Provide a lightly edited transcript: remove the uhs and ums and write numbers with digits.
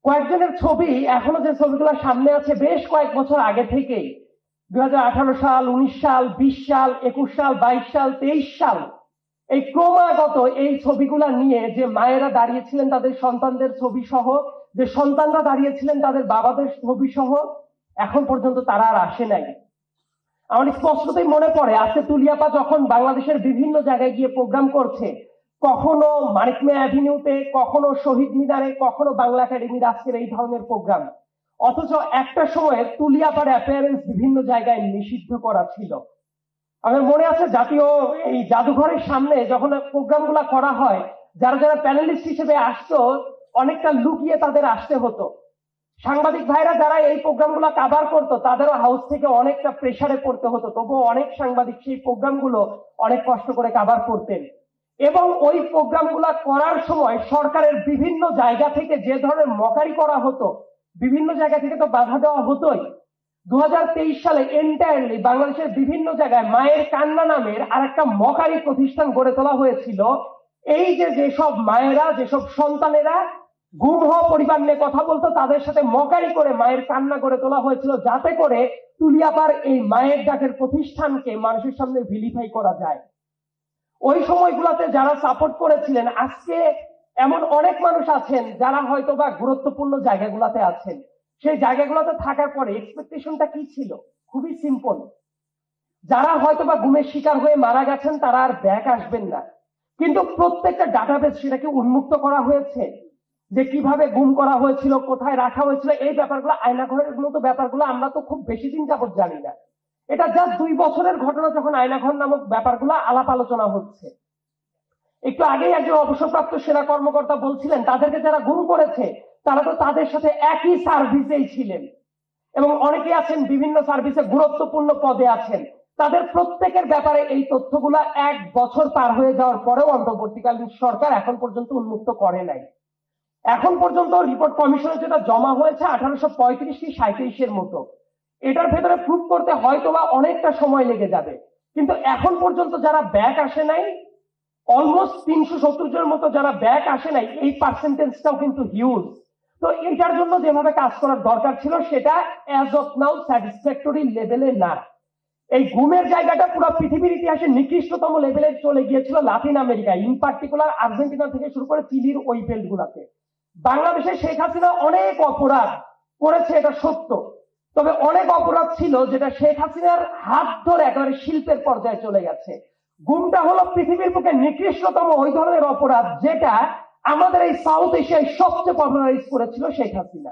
কয়েকজনের ছবি এখনো যে ছবিগুলো সামনে আছে বেশ কয়েক বছর আগে থেকেই 2018 সাল, 19 সাল, 20 সাল, 21 সাল, 22 সাল, 23 সাল, এই ক্রমাগত এই ছবিগুলা নিয়ে যে মায়েরা দাঁড়িয়েছিলেন তাদের সন্তানদের ছবি সহ, যে সন্তানরা দাঁড়িয়েছিলেন তাদের বাবাদের ছবি সহ, এখন পর্যন্ত তারা আর আসে নাই। আমার স্পষ্টতই মনে পড়ে আজকে তুলিয়াপা যখন বাংলাদেশের বিভিন্ন জায়গায় গিয়ে প্রোগ্রাম করছে, কখনো মানিক মিয়া অ্যাভিনিউতে, কখনো শহীদ মিনারে, কখনো বাংলা একাডেমির আজকের এই ধরনের প্রোগ্রাম, অথচ একটা সময়ে তুলিয়াপার অ্যাপিয়ারেন্স বিভিন্ন জায়গায় নিষিদ্ধ করা ছিল। আমার মনে আছে জাতীয় এই জাদুঘরের সামনে যখন প্রোগ্রাম গুলা করা হয়, যারা যারা প্যানেলিস্ট হিসেবে আসতো অনেকটা লুকিয়ে তাদের আসতে হতো। সাংবাদিক ভাইরা যারা এই প্রোগ্রামগুলো কভার করতো তাদেরও হাউস থেকে অনেকটা প্রেসারে পড়তে হতো, তবুও অনেক সাংবাদিক সেই প্রোগ্রামগুলো অনেক কষ্ট করে কভার করতেন। এবং ওই প্রোগ্রামগুলো করার সময় সরকারের বিভিন্ন জায়গা থেকে যে ধরনের মকারি করা হতো, বিভিন্ন জায়গা থেকে তো বাধা দেওয়া হতোই। 2023 সালে এন্টায়ারলি বাংলাদেশের বিভিন্ন জায়গায় মায়ের কান্না নামের আর একটা মকারি প্রতিষ্ঠান গড়ে তোলা হয়েছিল। এই যে যেসব মায়েরা, যেসব সন্তানেরা গুম হওয়া পরিবার নিয়ে কথা বলতো, তাদের সাথে মকারি করে মায়ের কান্না করে তোলা হয়েছিল, যাতে করে তুলিয়াপার এই মায়ের ডাকের প্রতিষ্ঠানকে মানুষের সামনে ভিলিফাই করা যায়। ওই সময়গুলোতে যারা সাপোর্ট করেছিলেন, আজকে এমন অনেক মানুষ আছেন যারা হয়তো বা গুরুত্বপূর্ণ জায়গাগুলোতে আছেন। সেই জায়গাগুলোতে থাকার পরে এক্সপেকটেশনটা কি ছিল? খুবই সিম্পল, যারা হয়তো বা গুমের শিকার হয়ে মারা গেছেন তারা আর ব্যাক আসবেন না, কিন্তু প্রত্যেকটা ডাটাবেস সেটাকে উন্মুক্ত করা হয়েছে, যে কিভাবে গুম করা হয়েছিল, কোথায় রাখা হয়েছিল, এই ব্যাপারগুলো, আয়নাঘরের মতো ব্যাপারগুলো আমরা তো খুব বেশি দিন যাবত জানি না। এটা জাস্ট 2 বছরের ঘটনা যখন আয়নাঘর নামক ব্যাপারগুলো আলাপ আলোচনা হচ্ছে। একটু আগেই একজন অবসরপ্রাপ্ত সেনা কর্মকর্তা বলছিলেন তাদেরকে যারা গুম করেছে তারা তো তাদের সাথে একই সার্ভিসেই ছিলেন, এবং অনেকে আছেন বিভিন্ন সার্ভিসে গুরুত্বপূর্ণ পদে আছেন। তাদের প্রত্যেকের ব্যাপারে এই তথ্যগুলা 1 বছর পার হয়ে যাওয়ার পরেও অন্তর্বর্তীকালীন সরকার এখন পর্যন্ত উন্মুক্ত করে নাই। এখন পর্যন্ত রিপোর্ট কমিশনে যেটা জমা হয়েছে 1835 কি 37-এর মতো, এটার ভেতরে প্রুফ করতে হয়তোবা অনেকটা সময় লেগে যাবে। কিন্তু এখন পর্যন্ত যারা ব্যাক আসে নাই, অলমোস্ট 370 জনের মতো যারা ব্যাক আসে নাই, এই পার্সেন্টেজটাও কিন্তু হিউজ। তো এটার জন্য যেভাবে কাজ করার দরকার ছিল সেটা অ্যাজ অফ নাও স্যাটিসফ্যাক্টরি লেভেলে না। এই গুমের জায়গাটা পুরো পৃথিবীর ইতিহাসে নিকৃষ্টতম লেভেলে চলে গিয়েছিল Latin America, in particular Argentina থেকে শুরু করে চিলির ওই বেল্ট গুলাতে। বাংলাদেশে শেখ হাসিনা অনেক অপরাধ করেছে, এটা সত্য, তবে অনেক অপরাধ ছিল যেটা শেখ হাসিনার হাত ধরে একেবারে শিল্পের পর্যায়ে চলে গেছে। গুমটা হলো পৃথিবীর বুকে নিকৃষ্টতম ওই ধরনের অপরাধ যেটা আমাদের এই সাউথ এশিয়ায় সবচেয়ে পপুলারাইজ করেছিল শেখ হাসিনা।